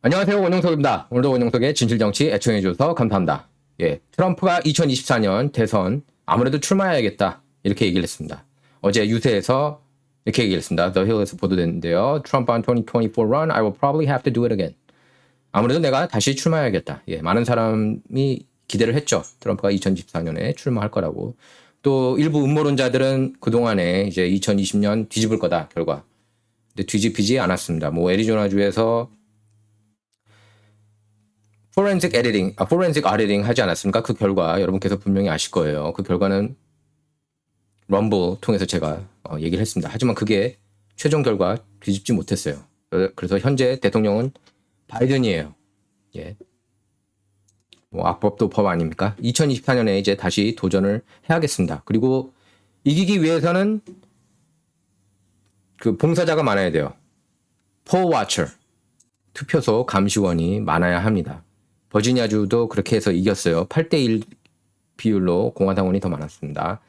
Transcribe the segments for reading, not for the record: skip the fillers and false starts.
안녕하세요. 원영석입니다. 오늘도 원영석의 진실정치 애청해주셔서 감사합니다. 예, 트럼프가 2024년 대선 아무래도 출마해야겠다 이렇게 얘기를 했습니다. 어제 유세에서 이렇게 얘기를 했습니다. The Hill에서 보도됐는데요. Trump on 2024 run, I will probably have to do it again. 아무래도 내가 다시 출마해야겠다. 예, 많은 사람이 기대를 했죠. 트럼프가 2024년에 출마할 거라고. 또 일부 음모론자들은 그동안에 이제 2020년 뒤집을 거다 결과. 근데 뒤집히지 않았습니다. 뭐 애리조나주에서 포렌식 오디팅 하지 않았습니까? 그 결과 여러분께서 분명히 아실 거예요. 그 결과는 럼블 통해서 제가 얘기를 했습니다. 하지만 그게 최종 결과 뒤집지 못했어요. 그래서 현재 대통령은 바이든이에요. 예. 뭐 악법도 법 아닙니까? 2024년에 이제 다시 도전을 해야겠습니다. 그리고 이기기 위해서는 그 봉사자가 많아야 돼요. poll watcher, 투표소 감시원이 많아야 합니다. 버지니아주도 그렇게 해서 이겼어요. 8대1 비율로 공화당원이 더 많았습니다.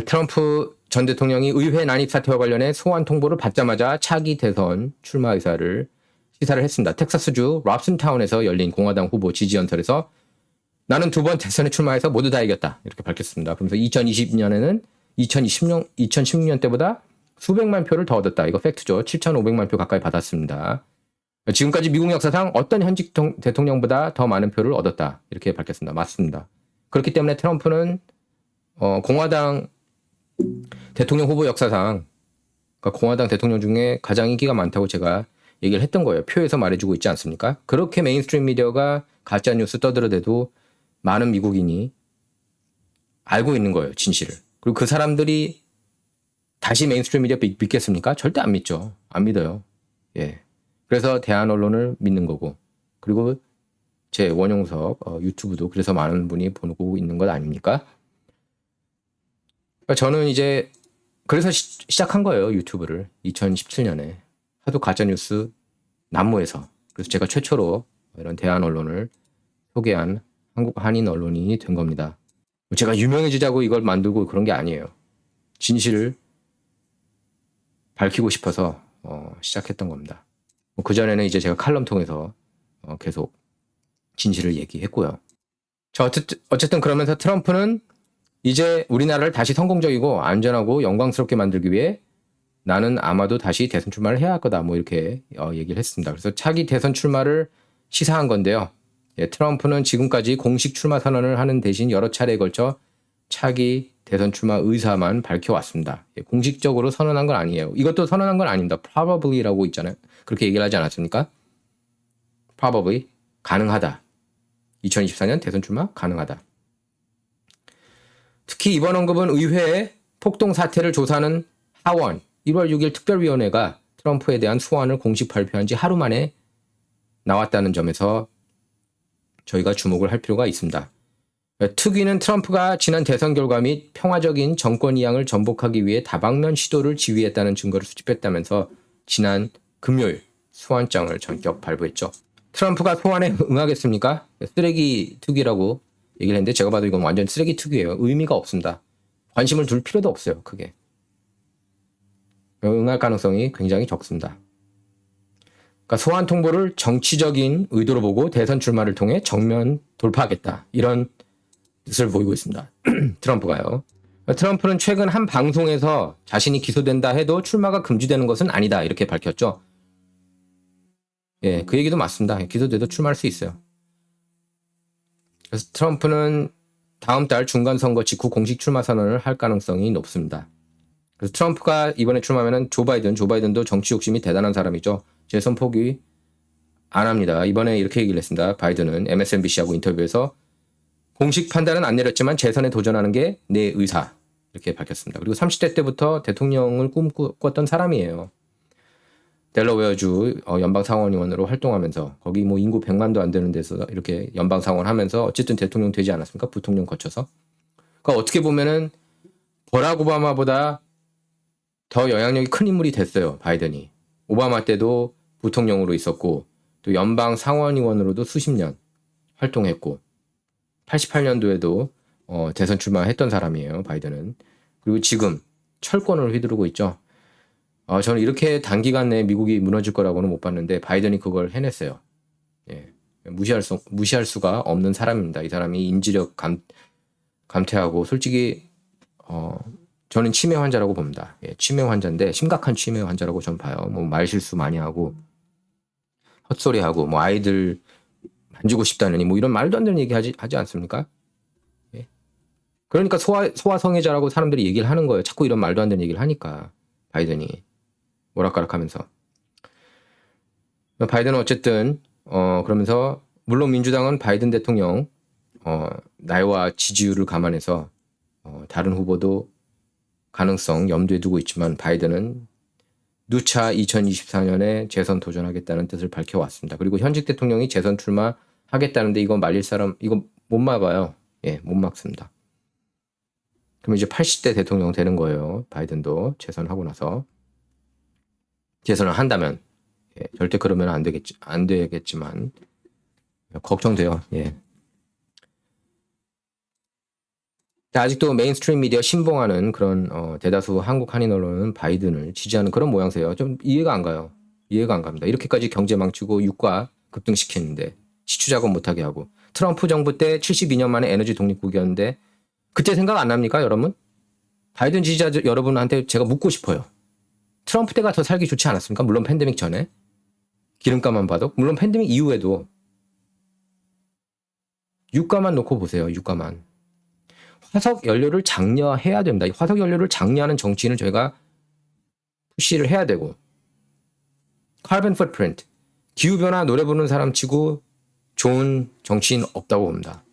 트럼프 전 대통령이 의회 난입 사태와 관련해 소환 통보를 받자마자 차기 대선 출마 의사를 시사를 했습니다. 텍사스주 랍슨타운에서 열린 공화당 후보 지지연설에서 나는 두 번 대선에 출마해서 모두 다 이겼다 이렇게 밝혔습니다. 그러면서 2020년에는 2016년 때보다 수백만 표를 더 얻었다. 이거 팩트죠. 7,500만 표 가까이 받았습니다. 지금까지 미국 역사상 어떤 현직 대통령보다 더 많은 표를 얻었다. 이렇게 밝혔습니다. 맞습니다. 그렇기 때문에 트럼프는 공화당 대통령 후보 역사상 그러니까 공화당 대통령 중에 가장 인기가 많다고 제가 얘기를 했던 거예요. 표에서 말해주고 있지 않습니까? 그렇게 메인스트림 미디어가 가짜뉴스 떠들어대도 많은 미국인이 알고 있는 거예요. 진실을. 그리고 그 사람들이 다시 메인스트림 미디어 믿겠습니까? 절대 안 믿죠. 안 믿어요. 예. 그래서 대한 언론을 믿는 거고, 그리고 제 원용석 유튜브도 그래서 많은 분이 보고 있는 것 아닙니까? 그러니까 저는 이제 그래서 시작한 거예요. 유튜브를 2017년에 하도 가짜뉴스 난무해서. 그래서 제가 최초로 이런 대한 언론을 소개한 한국 한인 언론인이 된 겁니다. 제가 유명해지자고 이걸 만들고 그런 게 아니에요. 진실을 밝히고 싶어서 시작했던 겁니다. 그전에는 이제 제가 칼럼 통해서 계속 진실을 얘기했고요. 자, 어쨌든 그러면서 트럼프는 이제 우리나라를 다시 성공적이고 안전하고 영광스럽게 만들기 위해 나는 아마도 다시 대선 출마를 해야 할 거다. 뭐 이렇게 얘기를 했습니다. 그래서 차기 대선 출마를 시사한 건데요. 예, 트럼프는 지금까지 공식 출마 선언을 하는 대신 여러 차례에 걸쳐 차기 대선 출마 의사만 밝혀왔습니다. 예, 공식적으로 선언한 건 아니에요. 이것도 선언한 건 아닙니다. probably라고 있잖아요. 그렇게 얘기를 하지 않았습니까? probably 가능하다. 2024년 대선 출마 가능하다. 특히 이번 언급은 의회에 폭동 사태를 조사하는 하원 1월 6일 특별위원회가 트럼프에 대한 소환을 공식 발표한 지 하루 만에 나왔다는 점에서 저희가 주목을 할 필요가 있습니다. 특위는 트럼프가 지난 대선 결과 및 평화적인 정권 이양을 전복하기 위해 다방면 시도를 지휘했다는 증거를 수집했다면서 지난 금요일 소환장을 전격 발부했죠. 트럼프가 소환에 응하겠습니까? 쓰레기 특위라고 얘기를 했는데 제가 봐도 이건 완전 쓰레기 특위예요. 의미가 없습니다. 관심을 둘 필요도 없어요. 크게. 응할 가능성이 굉장히 적습니다. 그러니까 소환 통보를 정치적인 의도로 보고 대선 출마를 통해 정면 돌파하겠다. 이런 뜻을 보이고 있습니다. 트럼프가요. 트럼프는 최근 한 방송에서 자신이 기소된다 해도 출마가 금지되는 것은 아니다. 이렇게 밝혔죠. 예, 그 얘기도 맞습니다. 기소돼도 출마할 수 있어요. 그래서 트럼프는 다음 달 중간선거 직후 공식 출마 선언을 할 가능성이 높습니다. 그래서 트럼프가 이번에 출마하면 조 바이든도 정치 욕심이 대단한 사람이죠. 재선 포기 안 합니다. 이번에 이렇게 얘기를 했습니다. 바이든은 MSNBC하고 인터뷰에서 공식 판단은 안 내렸지만 재선에 도전하는 게 내 의사 이렇게 밝혔습니다. 그리고 30대 때부터 대통령을 꿈꿨던 사람이에요. 델러웨어주 연방상원의원으로 활동하면서 거기 뭐 인구 100만도 안 되는 데서 이렇게 연방상원 하면서 어쨌든 대통령 되지 않았습니까? 부통령 거쳐서. 그러니까 어떻게 보면은 버락 오바마보다 더 영향력이 큰 인물이 됐어요. 바이든이. 오바마 때도 부통령으로 있었고 또 연방상원의원으로도 수십 년 활동했고 88년도에도 대선 출마했던 사람이에요. 바이든은. 그리고 지금 철권을 휘두르고 있죠. 저는 이렇게 단기간 내에 미국이 무너질 거라고는 못 봤는데 바이든이 그걸 해냈어요. 예. 무시할 수가 없는 사람입니다. 이 사람이 인지력 감퇴하고 솔직히 저는 치매 환자라고 봅니다. 예, 치매 환자인데 심각한 치매 환자라고 저는 봐요. 뭐 말실수 많이 하고 헛소리하고 뭐 아이들 만지고 싶다느니 뭐 이런 말도 안 되는 얘기 하지 않습니까? 예. 그러니까 소아성애자라고 사람들이 얘기를 하는 거예요. 자꾸 이런 말도 안 되는 얘기를 하니까 바이든이 오락가락하면서. 바이든은 어쨌든 그러면서 물론 민주당은 바이든 대통령 나이와 지지율을 감안해서 다른 후보도 가능성 염두에 두고 있지만 바이든은 누차 2024년에 재선 도전하겠다는 뜻을 밝혀왔습니다. 그리고 현직 대통령이 재선 출마하겠다는데 이거 말릴 사람 이거 못 막아요. 예, 못 막습니다. 그럼 이제 80대 대통령 되는 거예요. 바이든도 재선하고 나서 재선을 한다면 절대 그러면 안 되겠지만 걱정돼요. 예. 아직도 메인스트림 미디어 신봉하는 그런 대다수 한국 한인 언론은 바이든을 지지하는 그런 모양새예요. 좀 이해가 안 가요. 이해가 안 갑니다. 이렇게까지 경제 망치고 유가 급등시켰는데 시추 작업 못하게 하고 트럼프 정부 때 72년 만에 에너지 독립국이었는데 그때 생각 안 납니까, 여러분? 바이든 지지자 여러분한테 제가 묻고 싶어요. 트럼프 때가 더 살기 좋지 않았습니까? 물론 팬데믹 전에 기름값만 봐도 물론 팬데믹 이후에도 유가만 놓고 보세요. 유가만. 화석 연료를 장려해야 됩니다. 화석 연료를 장려하는 정치인을 저희가 푸시를 해야 되고 카본 풋프린트 기후변화 노래 부르는 사람 치고 좋은 정치인 없다고 봅니다.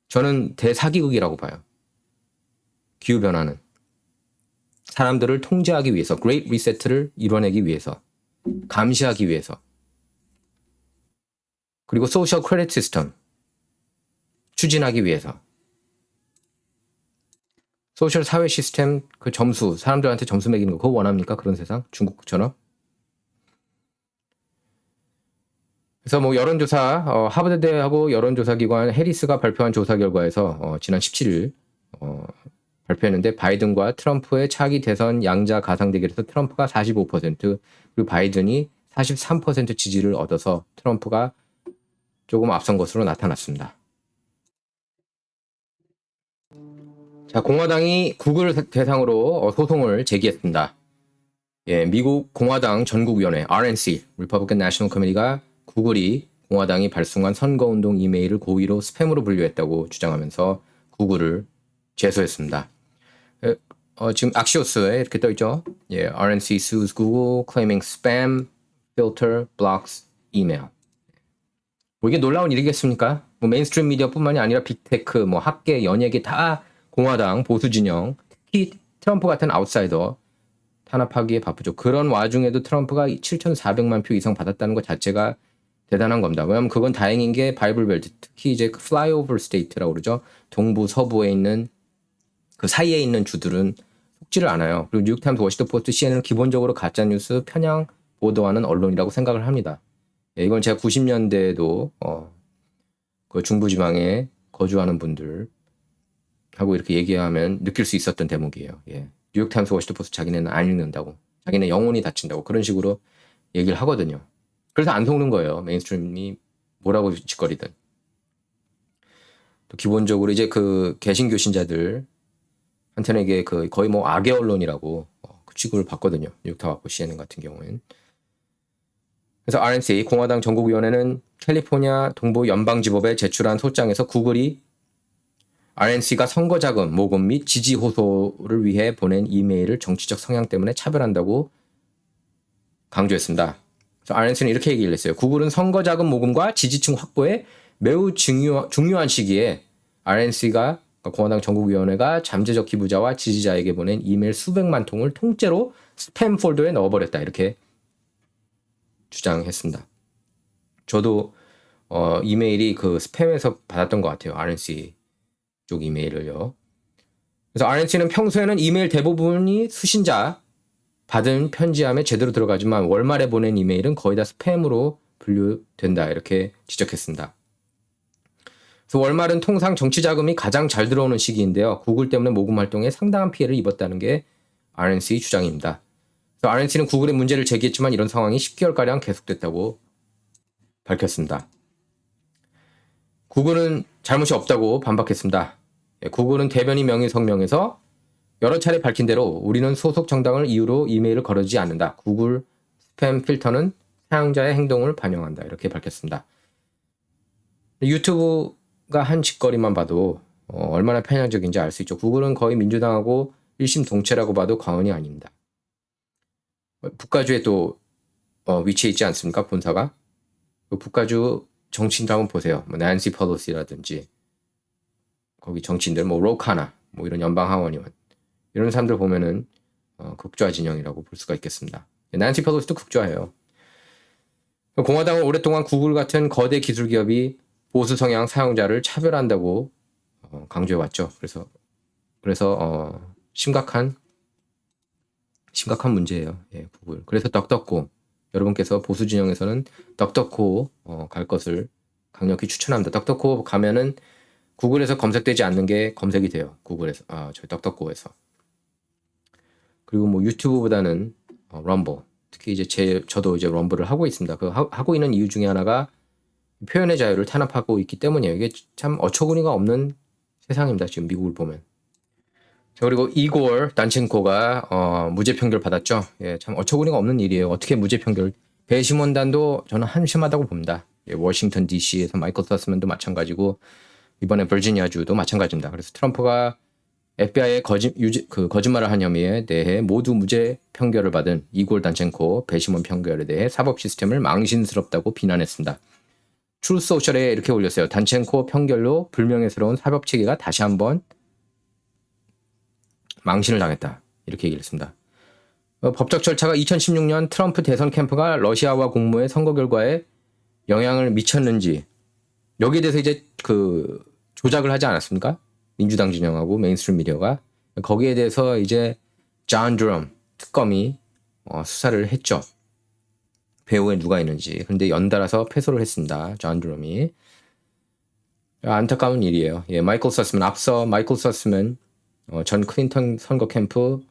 저는 대사기극이라고 봐요. 기후변화는 사람들을 통제하기 위해서 그레이트 리세트를 이뤄내기 위해서 감시하기 위해서 그리고 소셜 크레딧 시스템 추진하기 위해서 소셜 사회 시스템 그 점수 사람들한테 점수 매기는 거 그거 원합니까? 그런 세상? 중국처럼? 그래서 뭐 여론조사 하버드대하고 여론조사기관 해리스가 발표한 조사 결과에서 지난 17일 발표했는데 바이든과 트럼프의 차기 대선 양자 가상 대결에서 트럼프가 45% 그리고 바이든이 43% 지지를 얻어서 트럼프가 조금 앞선 것으로 나타났습니다. 자, 공화당이 구글 대상으로 소송을 제기했습니다. 예, 미국 공화당 전국위원회 RNC (Republican National Committee가) 구글이 공화당이 발송한 선거운동 이메일을 고의로 스팸으로 분류했다고 주장하면서 구글을 제소했습니다. 지금 악시오스에 이렇게 떠있죠. 예, RNC sues Google claiming spam filter blocks email. 뭐 이게 놀라운 일이겠습니까? 뭐 메인스트림 미디어뿐만이 아니라 빅테크, 뭐 학계, 연예계 다 공화당 보수 진영, 특히 트럼프 같은 아웃사이더 탄압하기에 바쁘죠. 그런 와중에도 트럼프가 7,400만 표 이상 받았다는 것 자체가 대단한 겁니다. 왜냐하면 그건 다행인 게 바이블 벨트, 특히 이제 플라이오버 스테이트라고 그러죠. 동부 서부에 있는 그 사이에 있는 주들은 속지를 않아요. 그리고 뉴욕타임스, 워싱턴 포스트, CNN은 기본적으로 가짜 뉴스 편향 보도하는 언론이라고 생각을 합니다. 예, 이건 제가 90년대에도 그 중부지방에 거주하는 분들 하고 이렇게 얘기하면 느낄 수 있었던 대목이에요. 예. 뉴욕타임스, 워싱턴 포스트 자기네는 안 읽는다고, 자기네 영혼이 다친다고 그런 식으로 얘기를 하거든요. 그래서 안 속는 거예요. 메인스트림이 뭐라고 짓거리든. 또 기본적으로 이제 그 개신교 신자들 한테는 이게 그 거의 뭐 악의 언론이라고 그 취급을 받거든요. 뉴욕타임스, CNN 같은 경우에는. 그래서 RNC 공화당 전국위원회는 캘리포니아 동부 연방지법에 제출한 소장에서 구글이 RNC가 선거자금 모금 및 지지 호소를 위해 보낸 이메일을 정치적 성향 때문에 차별한다고 강조했습니다. 그래서 RNC는 이렇게 얘기를 했어요. 구글은 선거자금 모금과 지지층 확보에 매우 중요한 시기에 RNC가 공화당 전국위원회가 잠재적 기부자와 지지자에게 보낸 이메일 수백만 통을 통째로 스팸 폴더에 넣어버렸다. 이렇게 주장했습니다. 저도 이메일이 그 스팸에서 받았던 것 같아요. RNC 쪽 이메일을요. 그래서 RNC는 평소에는 이메일 대부분이 수신자 받은 편지함에 제대로 들어가지만 월말에 보낸 이메일은 거의 다 스팸으로 분류된다. 이렇게 지적했습니다. 그래서 월말은 통상 정치 자금이 가장 잘 들어오는 시기인데요. 구글 때문에 모금 활동에 상당한 피해를 입었다는 게 RNC 주장입니다. RNC는 구글에 문제를 제기했지만 이런 상황이 10개월가량 계속됐다고 밝혔습니다. 구글은 잘못이 없다고 반박했습니다. 구글은 대변인 명의 성명에서 여러 차례 밝힌 대로 우리는 소속 정당을 이유로 이메일을 거르지 않는다. 구글 스팸 필터는 사용자의 행동을 반영한다. 이렇게 밝혔습니다. 유튜브가 한 짓거리만 봐도 얼마나 편향적인지 알 수 있죠. 구글은 거의 민주당하고 일심동체라고 봐도 과언이 아닙니다. 북가주에 또 위치해 있지 않습니까? 본사가. 북가주 정치인들 한번 보세요. 뭐 난시 펠로시라든지 거기 정치인들 뭐 로카나 뭐 이런 연방 하원의원 이런 사람들 보면은 극좌 진영이라고 볼 수가 있겠습니다. 난시 펠로시도 극좌예요. 공화당은 오랫동안 구글 같은 거대 기술 기업이 보수 성향 사용자를 차별한다고 강조해왔죠. 그래서 심각한 문제예요. 예, 구글. 그래서 덕덕고 여러분께서 보수 진영에서는 덕덕고 갈 것을 강력히 추천합니다. 덕덕고 가면은 구글에서 검색되지 않는 게 검색이 돼요. 구글에서 저희 덕덕고에서. 그리고 뭐 유튜브보다는 럼블. 특히 이제 저도 이제 럼블을 하고 있습니다. 그 하고 있는 이유 중에 하나가 표현의 자유를 탄압하고 있기 때문이에요. 이게 참 어처구니가 없는 세상입니다. 지금 미국을 보면. 자, 그리고 이골 단첸코가 무죄 판결 받았죠. 예, 참 어처구니가 없는 일이에요. 어떻게 무죄 판결? 배심원단도 저는 한심하다고 봅니다. 예, 워싱턴 DC에서 마이클 서스먼도 마찬가지고 이번에 버지니아주도 마찬가지입니다. 그래서 트럼프가 FBI의 거짓말을 한 혐의에 대해 모두 무죄 판결을 받은 이골 단첸코 배심원 판결에 대해 사법 시스템을 망신스럽다고 비난했습니다. 트루소셜에 이렇게 올렸어요. 단첸코 판결로 불명예스러운 사법 체계가 다시 한번 망신을 당했다. 이렇게 얘기를 했습니다. 법적 절차가 2016년 트럼프 대선 캠프가 러시아와 공모의 선거 결과에 영향을 미쳤는지 여기에 대해서 이제 조작을 하지 않았습니까? 민주당 진영하고 메인스트림 미디어가 거기에 대해서 이제 존 드럼 특검이 수사를 했죠. 배후에 누가 있는지. 그런데 연달아서 패소를 했습니다. 존 드럼이. 안타까운 일이에요. 예, 마이클 서스먼 앞서 마이클 서스먼 전 클린턴 선거 캠프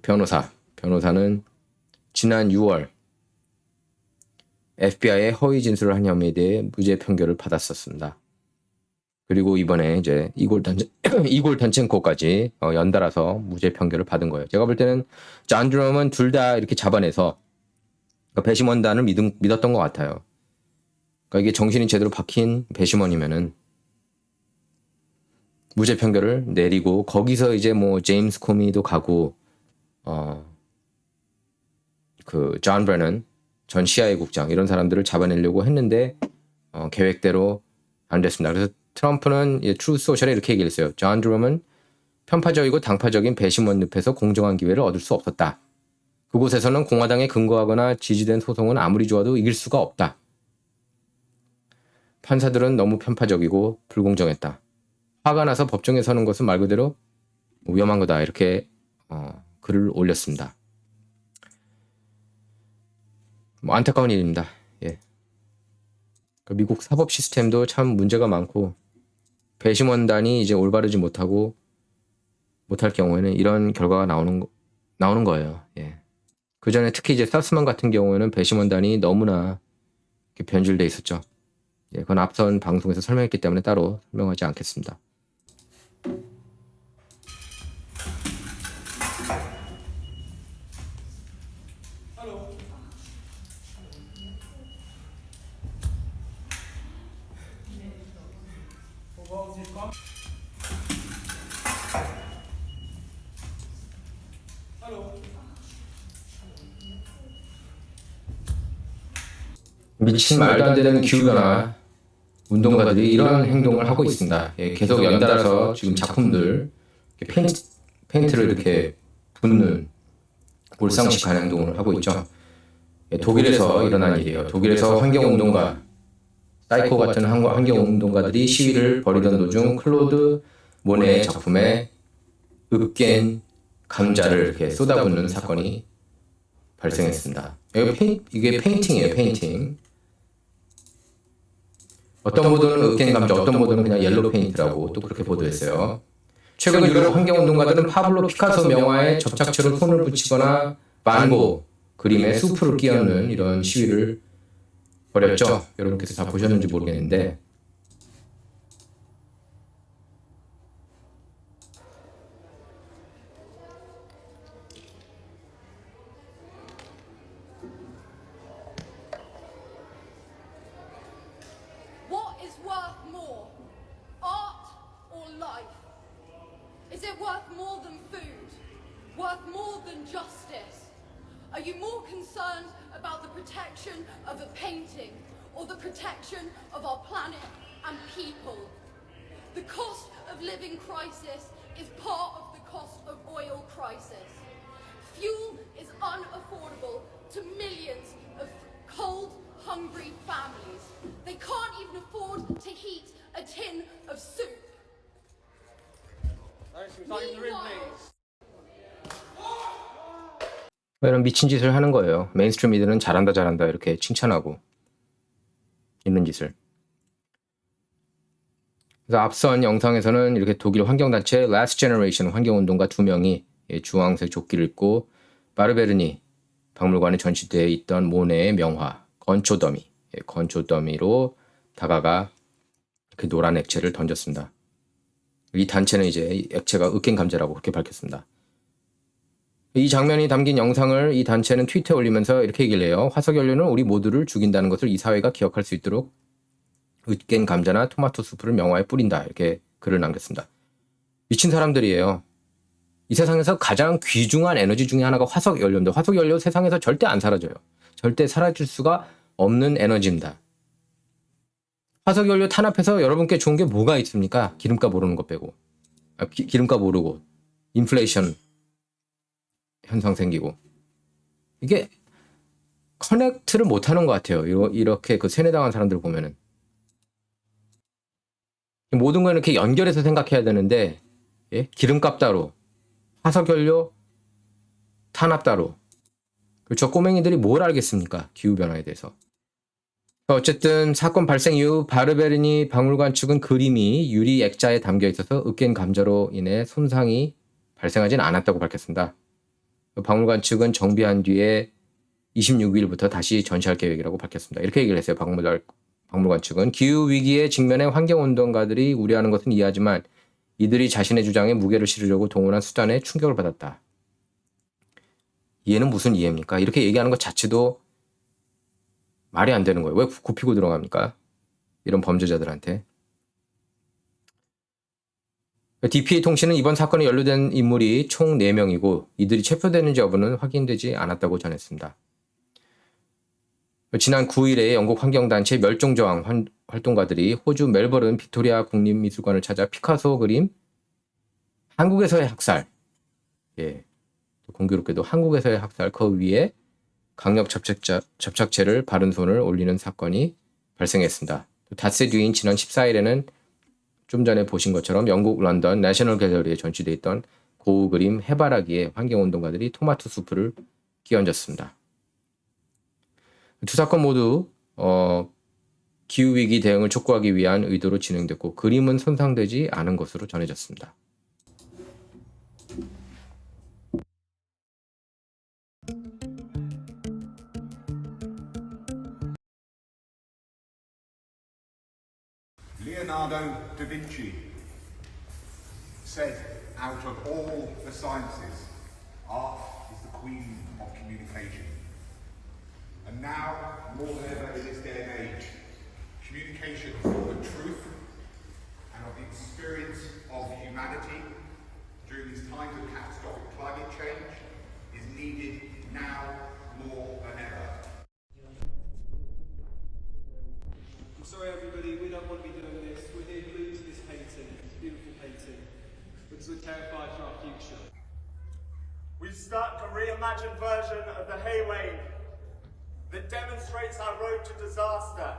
변호사는 지난 6월 FBI의 허위 진술을 한 혐의에 대해 무죄 판결을 받았었습니다. 그리고 이번에 이제 이골 단첸코까지 연달아서 무죄 판결을 받은 거예요. 제가 볼 때는 존 드럼은 둘 다 이렇게 잡아내서 배심원단을 믿었던 것 같아요. 그러니까 이게 정신이 제대로 박힌 배심원이면은 무죄 판결을 내리고 거기서 이제 뭐 제임스 코미도 가고 존 브레넌 전 CIA 국장 이런 사람들을 잡아내려고 했는데 계획대로 안 됐습니다. 그래서 트럼프는 트루소셜에 이렇게 얘기했어요. 존 드럼은 편파적이고 당파적인 배심원 늪에서 공정한 기회를 얻을 수 없었다. 그곳에서는 공화당에 근거하거나 지지된 소송은 아무리 좋아도 이길 수가 없다. 판사들은 너무 편파적이고 불공정했다. 화가 나서 법정에 서는 것은 말 그대로 위험한 거다. 이렇게 글을 올렸습니다. 뭐 안타까운 일입니다. 예. 미국 사법 시스템도 참 문제가 많고 배심원단이 이제 올바르지 못할 경우에는 이런 결과가 나오는 거예요. 예. 그 전에 특히 이제 서스먼 같은 경우에는 배심원단이 너무나 변질돼 있었죠. 예, 그건 앞선 방송에서 설명했기 때문에 따로 설명하지 않겠습니다. 미친 말도 안 되는 기후변화 운동가들이 이런 행동을 하고 있습니다. 예, 계속 연달아서 지금 작품들 페인트를 이렇게 붓는 몰상식한 행동을 하고 있죠. 예, 독일에서 일어난 일이에요. 독일에서 환경운동가 사이코 같은 환경운동가들이 시위를 벌이던 도중 클로드 모네의 작품에 으깬 감자를 이렇게 쏟아붓는 사건이 발생했습니다. 이게 페인팅이에요. 페인팅. 어떤 보도는 으깬 감자, 어떤 보도는 그냥 옐로우 페인트라고 또 그렇게 보도했어요. 최근 유럽 환경운동가들은 파블로 피카소 명화에 접착제로 손을 붙이거나 반고 그림에 수프를 끼얹는 이런 시위를 벌였죠. 여러분께서 다 보셨는지 모르겠는데 What is worth more, art or life? Is it worth more than food? Worth more than justice? Are you more concerned about the protection of a painting or the protection of our planet and people? The cost of living crisis is part of the cost of oil crisis. Fuel is unaffordable to millions of cold, hungry families. They can't even afford to heat a tin of soup. Meanwhile, 이런 미친 짓을 하는 거예요. 메인스트림 미디어는 잘한다 이렇게 칭찬하고 있는 짓을. 그래서 앞선 영상에서는 이렇게 독일 환경단체 Last Generation 환경운동가 2명이 주황색 조끼를 입고 바르베르니 박물관에 전시되어 있던 모네의 명화 건초 더미로 다가가 그 노란 액체를 던졌습니다. 이 단체는 이제 액체가 으깬 감자라고 그렇게 밝혔습니다. 이 장면이 담긴 영상을 이 단체는 트위터에 올리면서 이렇게 얘기를 해요. 화석연료는 우리 모두를 죽인다는 것을 이 사회가 기억할 수 있도록 으깬 감자나 토마토 수프를 명화에 뿌린다. 이렇게 글을 남겼습니다. 미친 사람들이에요. 이 세상에서 가장 귀중한 에너지 중에 하나가 화석연료인데 화석연료 세상에서 절대 안 사라져요. 절대 사라질 수가 없는 에너지입니다. 화석연료 탄압해서 여러분께 좋은 게 뭐가 있습니까? 기름값 오르는 것 빼고. 기름값 오르고 인플레이션 현상 생기고. 이게 커넥트를 못하는 것 같아요. 이렇게 그 세뇌당한 사람들 보면은. 모든 걸 이렇게 연결해서 생각해야 되는데 예? 기름값 따로 화석연료 탄압 따로. 저 꼬맹이들이 뭘 알겠습니까? 기후변화에 대해서. 어쨌든 사건 발생 이후 바르베르니 박물관 측은 그림이 유리 액자에 담겨 있어서 으깬 감자로 인해 손상이 발생하진 않았다고 밝혔습니다. 박물관 측은 정비한 뒤에 26일부터 다시 전시할 계획이라고 밝혔습니다. 이렇게 얘기를 했어요. 박물관 측은 기후위기에 직면해 환경운동가들이 우려하는 것은 이해하지만 이들이 자신의 주장에 무게를 실으려고 동원한 수단에 충격을 받았다. 이해는 무슨 이해입니까? 이렇게 얘기하는 것 자체도 말이 안 되는 거예요. 왜 굽히고 들어갑니까? 이런 범죄자들한테. DPA 통신은 이번 사건에 연루된 인물이 총 4명이고 이들이 체포되는지 여부는 확인되지 않았다고 전했습니다. 지난 9일에 영국 환경단체 멸종저항 활동가들이 호주 멜버른 빅토리아 국립미술관을 찾아 피카소 그림 한국에서의 학살, 예, 공교롭게도 한국에서의 학살 그 위에 강력 접착제를 바른 손을 올리는 사건이 발생했습니다. 닷새 뒤인 지난 14일에는 좀 전에 보신 것처럼 영국 런던 내셔널 갤러리에 전시되어 있던 고우 그림 해바라기에 환경운동가들이 토마토 수프를 끼얹었습니다. 두 사건 모두 기후위기 대응을 촉구하기 위한 의도로 진행됐고 그림은 손상되지 않은 것으로 전해졌습니다. Leonardo da Vinci said, out of all the sciences, art is the queen of communication. And now, more than ever in this day and age, communication of the truth and of the experience of humanity during these times of catastrophic climate change is needed now more than ever. I'm sorry everybody, we don't want to be doing this. We're here glued to this painting, this beautiful painting, because we're terrified for our future. We've stuck a reimagined version of the hay wave that demonstrates our road to disaster.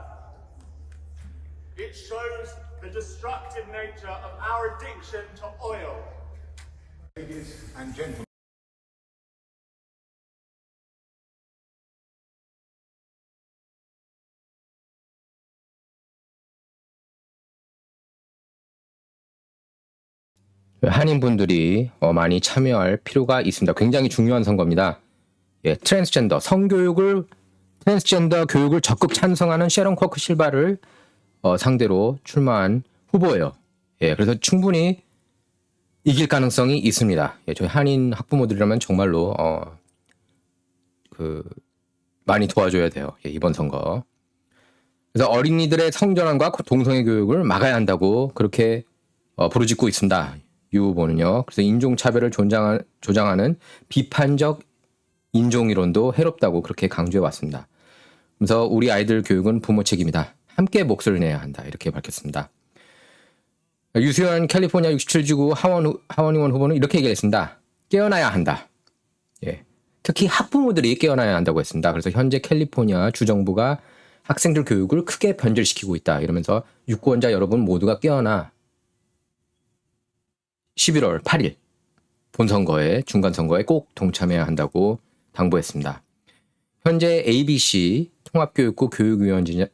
It shows the destructive nature of our addiction to oil. Ladies and gentlemen, 한인분들이 많이 참여할 필요가 있습니다. 굉장히 중요한 선거입니다. 트랜스젠더 트랜스젠더 교육을 적극 찬성하는 셰런 쿼크 실바를 상대로 출마한 후보예요. 그래서 충분히 이길 가능성이 있습니다. 저희 한인 학부모들이라면 정말로 많이 도와줘야 돼요. 이번 선거. 그래서 어린이들의 성전환과 동성애 교육을 막아야 한다고 그렇게 부르짖고 있습니다. 유 후보는요. 그래서 인종차별을 조장하는 비판적 인종이론도 해롭다고 그렇게 강조해 왔습니다. 그래서 우리 아이들 교육은 부모 책임이다. 함께 몫을 내야 한다. 이렇게 밝혔습니다. 유수현 캘리포니아 67지구 하원의원 후보는 이렇게 얘기했습니다. 깨어나야 한다. 특히 학부모들이 깨어나야 한다고 했습니다. 그래서 현재 캘리포니아 주정부가 학생들 교육을 크게 변질시키고 있다. 이러면서 유권자 여러분 모두가 깨어나 11월 8일 본선거에 중간선거에 꼭 동참해야 한다고 당부했습니다. 현재 ABC 통합교육부 교육위원장이자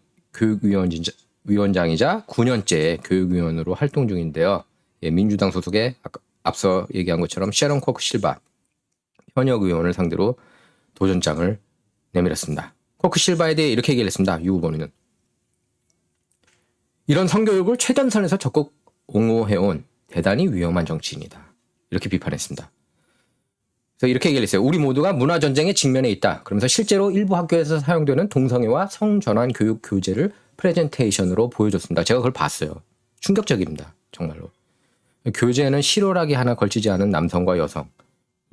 9년째 교육위원으로 활동 중인데요. 민주당 소속의 앞서 얘기한 것처럼 셰런 쿼크 실바 현역 의원을 상대로 도전장을 내밀었습니다. 쿼크 실바에 대해 이렇게 얘기를 했습니다. 유 후보는 이런 성교육을 최전선에서 적극 옹호해온 대단히 위험한 정치인이다. 이렇게 비판했습니다. 그래서 이렇게 얘기를 했어요. 우리 모두가 문화전쟁에 직면해 있다. 그러면서 실제로 일부 학교에서 사용되는 동성애와 성전환 교육 교재를 프레젠테이션으로 보여줬습니다. 제가 그걸 봤어요. 충격적입니다. 정말로. 교재에는 실오라기 하나 걸치지 않은 남성과 여성,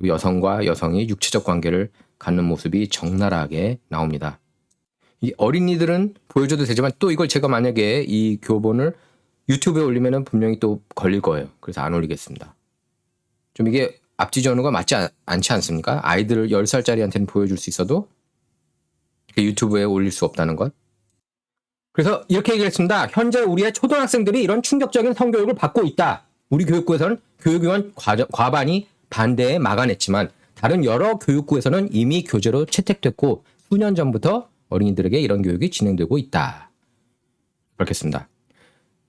여성과 여성이 육체적 관계를 갖는 모습이 적나라하게 나옵니다. 이 어린이들은 보여줘도 되지만 또 이걸 제가 만약에 이 교본을 유튜브에 올리면 분명히 또 걸릴 거예요. 그래서 안 올리겠습니다. 좀 이게 앞뒤 전후가 맞지 않지 않습니까? 아이들 10살짜리한테는 보여줄 수 있어도 유튜브에 올릴 수 없다는 것. 그래서 이렇게 얘기했습니다. 현재 우리의 초등학생들이 이런 충격적인 성교육을 받고 있다. 우리 교육부에서는 교육위원 과반이 반대에 막아냈지만 다른 여러 교육부에서는 이미 교재로 채택됐고 수년 전부터 어린이들에게 이런 교육이 진행되고 있다. 그렇겠습니다.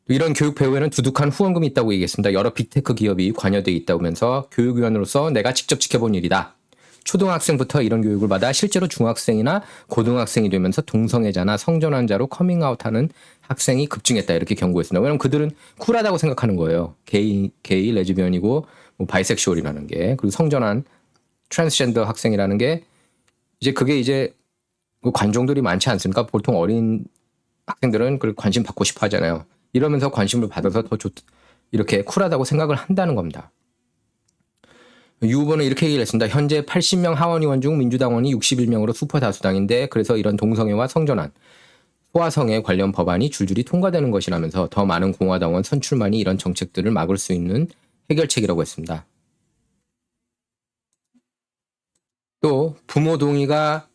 이런 교육 배후에는 두둑한 후원금이 있다고 얘기했습니다. 여러 빅테크 기업이 관여되어 있다면서 교육위원으로서 내가 직접 지켜본 일이다. 초등학생부터 이런 교육을 받아 실제로 중학생이나 고등학생이 되면서 동성애자나 성전환자로 커밍아웃하는 학생이 급증했다. 이렇게 경고했습니다. 왜냐하면 그들은 쿨하다고 생각하는 거예요. 게이 레즈비언이고 뭐 바이섹슈얼이라는 게, 그리고 성전환 트랜스젠더 학생이라는 게 이제 그게 이제 관종들이 많지 않습니까? 보통 어린 학생들은 그걸 관심 받고 싶어 하잖아요. 이러면서 관심을 받아서 더 이렇게 쿨하다고 생각을 한다는 겁니다. 유 후보는 이렇게 얘기를 했습니다. 현재 80명 하원의원 중 민주당원이 61명으로 슈퍼 다수당인데 그래서 이런 동성애와 성전환, 소아성애 관련 법안이 줄줄이 통과되는 것이라면서 더 많은 공화당원 선출만이 이런 정책들을 막을 수 있는 해결책이라고 했습니다. 또 부모 동의가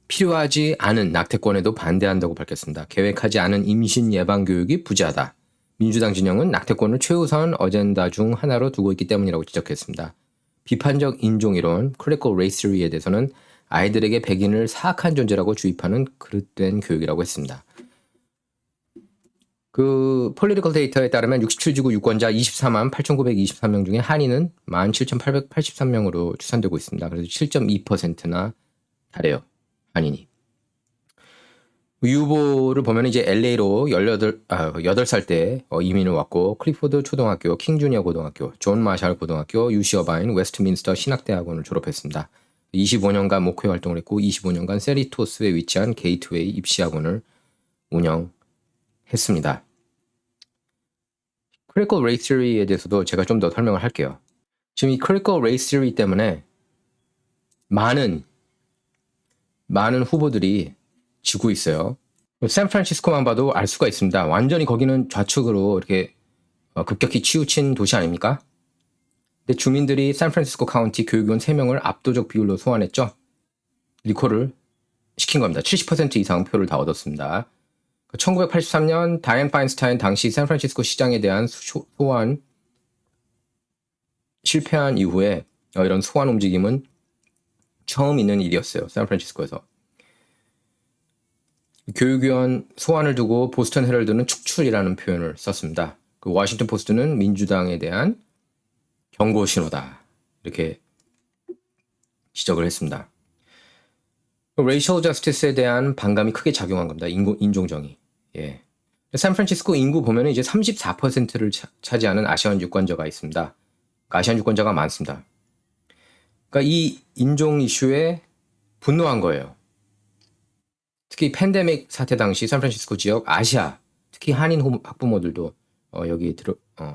필요하지 않은 낙태권에도 반대한다고 밝혔습니다. 계획하지 않은 임신 예방 교육이 부재하다. 민주당 진영은 낙태권을 최우선 어젠다 중 하나로 두고 있기 때문이라고 지적했습니다. 비판적 인종이론, critical race theory에 대해서는 아이들에게 백인을 사악한 존재라고 주입하는 그릇된 교육이라고 했습니다. 그 political data에 따르면 67지구 유권자 24만 8,923명 중에 한인은 17,883명으로 추산되고 있습니다. 그래서 7.2%나 달해요. 한인이. 유 후보를 보면 이제 LA로 8살 때 이민을 왔고 클리포드 초등학교, 킹주니어 고등학교, 존 마샬 고등학교, UC 어바인, 웨스트민스터 신학대학원을 졸업했습니다. 25년간 목회 활동을 했고 25년간 세리토스에 위치한 게이트웨이 입시학원을 운영했습니다. Critical Race Theory에 대해서도 제가 좀 더 설명을 할게요. 지금 이 Critical Race Theory 때문에 많은 후보들이 지고 있어요. 샌프란시스코만 봐도 알 수가 있습니다. 완전히 거기는 좌측으로 이렇게 급격히 치우친 도시 아닙니까? 근데 주민들이 샌프란시스코 카운티 교육위원 3명을 압도적 비율로 소환했죠. 리콜을 시킨 겁니다. 70% 이상 표를 다 얻었습니다. 1983년 다이앤 파인스타인 당시 샌프란시스코 시장에 대한 소환 실패한 이후에 이런 소환 움직임은 처음 있는 일이었어요. 샌프란시스코에서. 교육위원 소환을 두고 보스턴 헤럴드는 축출이라는 표현을 썼습니다. 그 워싱턴 포스트는 민주당에 대한 경고 신호다. 이렇게 지적을 했습니다. 레이셜 저스티스에 대한 반감이 크게 작용한 겁니다. 인종정의. 예. 샌프란시스코 인구 보면은 이제 34%를 차지하는 아시안 유권자가 있습니다. 그러니까 아시안 유권자가 많습니다. 그러니까 이 인종 이슈에 분노한 거예요. 특히 팬데믹 사태 당시 샌프란시스코 지역 아시아, 특히 한인 학부모들도 여기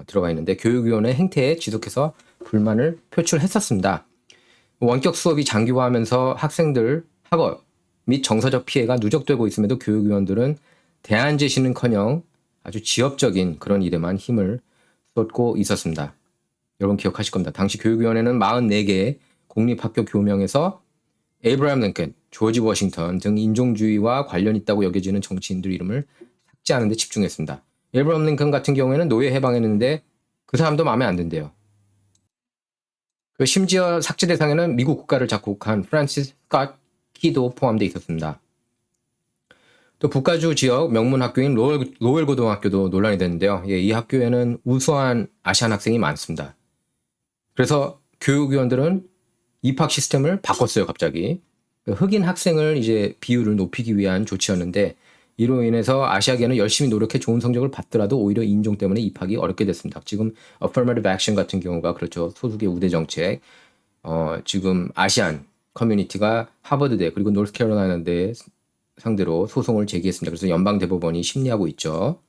들어가 있는데 교육위원회 행태에 지속해서 불만을 표출했었습니다. 원격 수업이 장기화하면서 학생들 학업 및 정서적 피해가 누적되고 있음에도 교육위원들은 대안 제시는커녕 아주 지엽적인 그런 일에만 힘을 쏟고 있었습니다. 여러분 기억하실 겁니다. 당시 교육위원회는 44개의 공립학교 교명에서 에이브라함 링컨, 조지 워싱턴 등 인종주의와 관련 있다고 여겨지는 정치인들 이름을 삭제하는 데 집중했습니다. 에이브라함 링컨 같은 경우에는 노예 해방했는데 그 사람도 마음에 안 든대요. 심지어 삭제 대상에는 미국 국가를 작곡한 프란시스 스캇 키도 포함되어 있었습니다. 또 북가주 지역 명문 학교인 로웰 고등학교도 논란이 됐는데요. 예, 이 학교에는 우수한 아시안 학생이 많습니다. 그래서 교육위원들은 입학 시스템을 바꿨어요, 갑자기. 흑인 학생을 이제 비율을 높이기 위한 조치였는데 이로 인해서 아시아계는 열심히 노력해 좋은 성적을 받더라도 오히려 인종 때문에 입학이 어렵게 됐습니다. 지금 Affirmative Action 같은 경우가 그렇죠. 소수계 우대 정책. 지금 아시안 커뮤니티가 하버드대 그리고 노스캐롤라이나대 상대로 소송을 제기했습니다. 그래서 연방대법원이 심리하고 있죠.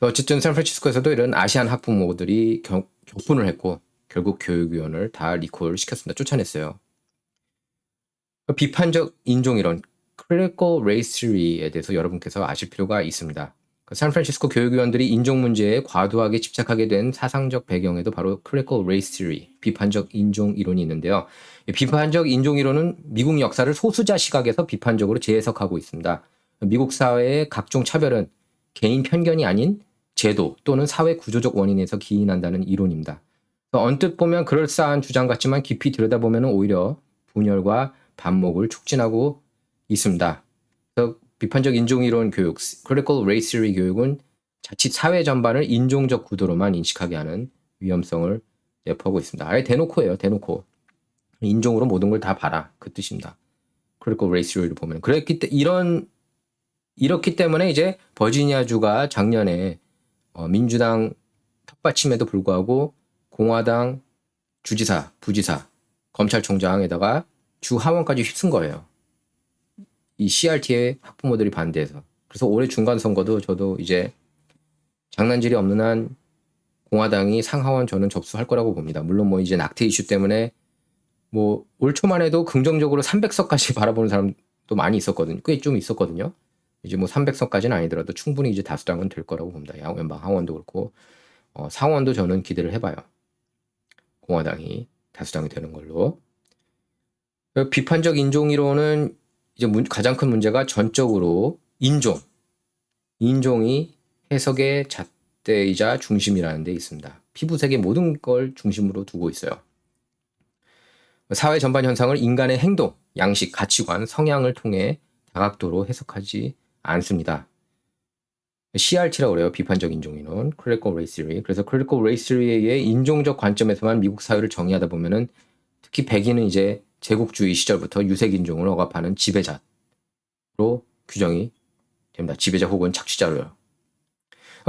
어쨌든 샌프란시스코에서도 이런 아시안 학부모들이 격분을 했고 결국 교육위원을 다 리콜 시켰습니다. 쫓아냈어요. 비판적 인종이론, critical race theory에 대해서 여러분께서 아실 필요가 있습니다. 샌프란시스코 교육위원들이 인종 문제에 과도하게 집착하게 된 사상적 배경에도 바로 critical race theory, 비판적 인종 이론이 있는데요. 비판적 인종 이론은 미국 역사를 소수자 시각에서 비판적으로 재해석하고 있습니다. 미국 사회의 각종 차별은 개인 편견이 아닌 제도 또는 사회 구조적 원인에서 기인한다는 이론입니다. 언뜻 보면 그럴싸한 주장 같지만 깊이 들여다보면 오히려 분열과 반목을 촉진하고 있습니다. 그래서 비판적 인종이론 교육, critical race theory 교육은 자칫 사회 전반을 인종적 구도로만 인식하게 하는 위험성을 내포하고 있습니다. 아예 대놓고예요, 대놓고. 인종으로 모든 걸 다 봐라. 그 뜻입니다. critical race theory를 보면. 이렇기 때문에 이제 버지니아주가 작년에 민주당 텃밭임에도 불구하고 공화당 주지사, 부지사, 검찰총장에다가 주 하원까지 휩쓴 거예요. 이 CRT의 학부모들이 반대해서. 그래서 올해 중간선거도 저도 이제 장난질이 없는 한 공화당이 상하원 저는 접수할 거라고 봅니다. 물론 뭐 이제 낙태 이슈 때문에 뭐 올 초만 해도 긍정적으로 300석까지 바라보는 사람도 많이 있었거든요. 꽤 좀 있었거든요. 이제 뭐 300석까지는 아니더라도 충분히 이제 다수당은 될 거라고 봅니다. 연방 하원도 그렇고 상원도 저는 기대를 해봐요. 공화당이 다수당이 되는 걸로. 비판적 인종이론은 이제 가장 큰 문제가 전적으로 인종이 해석의 잣대이자 중심이라는 데 있습니다. 피부색의 모든 걸 중심으로 두고 있어요. 사회 전반 현상을 인간의 행동, 양식, 가치관, 성향을 통해 다각도로 해석하지 않습니다. CRT라고 그래요. 비판적 인종이론, critical race theory. 그래서 critical race theory의 인종적 관점에서만 미국 사회를 정의하다 보면은 특히 백인은 이제 제국주의 시절부터 유색인종을 억압하는 지배자로 규정이 됩니다. 지배자 혹은 착취자로요.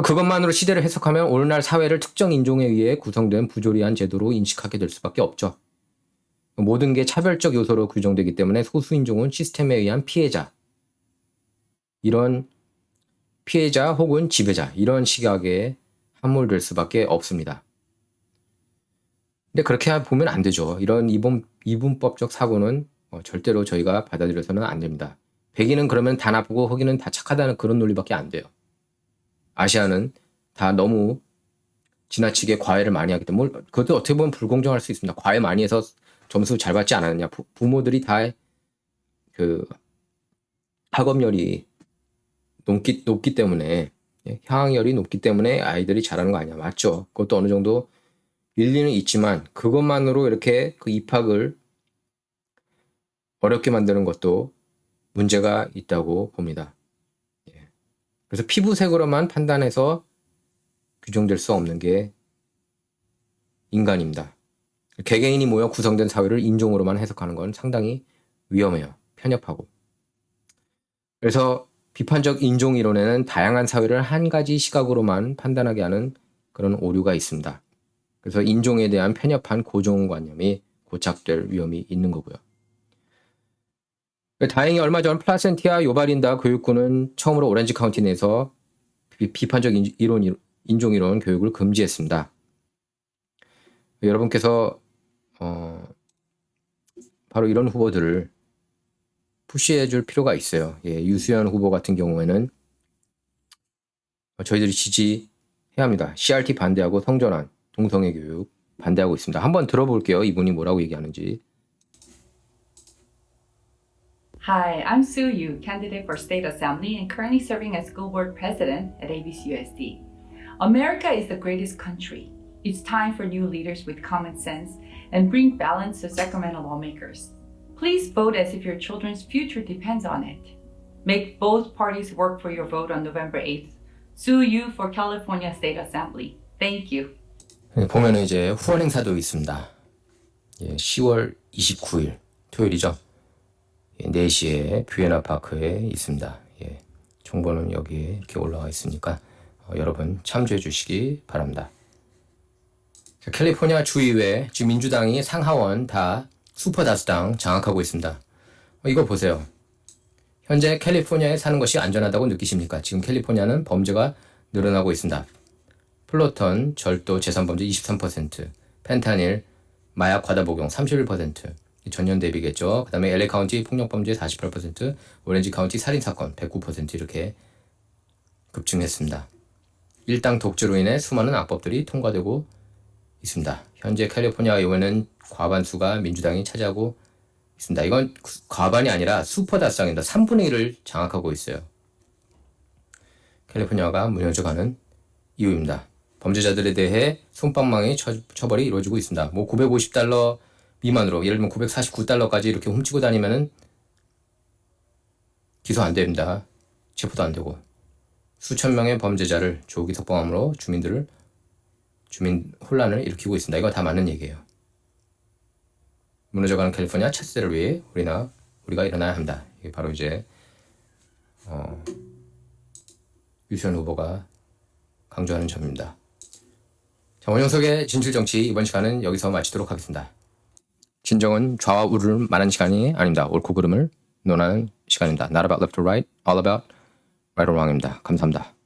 그것만으로 시대를 해석하면 오늘날 사회를 특정 인종에 의해 구성된 부조리한 제도로 인식하게 될 수밖에 없죠. 모든 게 차별적 요소로 규정되기 때문에 소수인종은 시스템에 의한 피해자, 이런 피해자 혹은 지배자, 이런 시각에 함몰될 수밖에 없습니다. 근데 그렇게 보면 안 되죠. 이런 이분법적 사고는 절대로 저희가 받아들여서는 안 됩니다. 백인은 그러면 다 나쁘고 흑인은 다 착하다는 그런 논리밖에 안 돼요. 아시아는 다 너무 지나치게 과외를 많이 하기 때문에 그것도 어떻게 보면 불공정할 수 있습니다. 과외 많이 해서 점수 잘 받지 않았느냐. 부모들이 다 그 학업열이 높기 때문에, 향학열이 높기 때문에 아이들이 잘하는 거 아니야. 맞죠? 그것도 어느 정도 일리는 있지만 그것만으로 이렇게 그 입학을 어렵게 만드는 것도 문제가 있다고 봅니다. 그래서 피부색으로만 판단해서 규정될 수 없는 게 인간입니다. 개개인이 모여 구성된 사회를 인종으로만 해석하는 건 상당히 위험해요. 편협하고. 그래서 비판적 인종 이론에는 다양한 사회를 한 가지 시각으로만 판단하게 하는 그런 오류가 있습니다. 그래서 인종에 대한 편협한 고정관념이 고착될 위험이 있는 거고요. 다행히 얼마 전 플라센티아 요바린다 교육군은 처음으로 오렌지 카운티 내에서 비판적 인종 이론 교육을 금지했습니다. 여러분께서 바로 이런 후보들을 푸시해 줄 필요가 있어요. 예, 유수연 후보 같은 경우에는 저희들이 지지해야 합니다. CRT 반대하고 성전환, 동성애 교육 반대하고 있습니다. 한번 들어볼게요. 이분이 뭐라고 얘기하는지. Hi, I'm Soo Yu, candidate for State Assembly and currently serving as school board president at ABCUSD. America is the greatest country. It's time for new leaders with common sense and bring balance to Sacramento lawmakers. Please vote as if your children's future depends on it. Make both parties work for your vote on November 8th. Soo Yu for California State Assembly. Thank you. 보면은 이제 후원 행사도 있습니다. 예, 10월 29일 토요일이죠. 4시에 뷰에나 파크에 있습니다. 예, 정보는 여기에 이렇게 올라와 있으니까 여러분 참조해 주시기 바랍니다. 자, 캘리포니아 주의회 지금 민주당이 상하원 다 슈퍼다수당 장악하고 있습니다. 이거 보세요. 현재 캘리포니아에 사는 것이 안전하다고 느끼십니까? 지금 캘리포니아는 범죄가 늘어나고 있습니다. 플로턴, 절도, 재산범죄 23%, 펜타닐, 마약 과다 복용 31%, 전년 대비겠죠. 그 다음에 LA 카운티 폭력범죄 48%, 오렌지 카운티 살인사건 109% 이렇게 급증했습니다. 일당 독재로 인해 수많은 악법들이 통과되고 있습니다. 현재 캘리포니아 의회는 과반수가 민주당이 차지하고 있습니다. 이건 과반이 아니라 슈퍼다수당입니다. 3분의 1을 장악하고 있어요. 캘리포니아가 무너져가는 이유입니다. 범죄자들에 대해 솜방망이 처벌이 이루어지고 있습니다. 뭐 $950 미만으로 예를 들면 $949까지 이렇게 훔치고 다니면은 기소 안 됩니다. 체포도 안 되고 수천 명의 범죄자를 조기 석방함으로 주민 혼란을 일으키고 있습니다. 이거 다 맞는 얘기예요. 무너져가는 캘리포니아 차세대를 위해 우리가 일어나야 합니다. 이게 바로 이제 유수연 후보가 강조하는 점입니다. 자, 원영석의 진실정치 이번 시간은 여기서 마치도록 하겠습니다. 진정은 좌와 우를 말하는 시간이 아닙니다. 옳고 그름을 논하는 시간입니다. Not about left or right, all about right or wrong입니다. 감사합니다.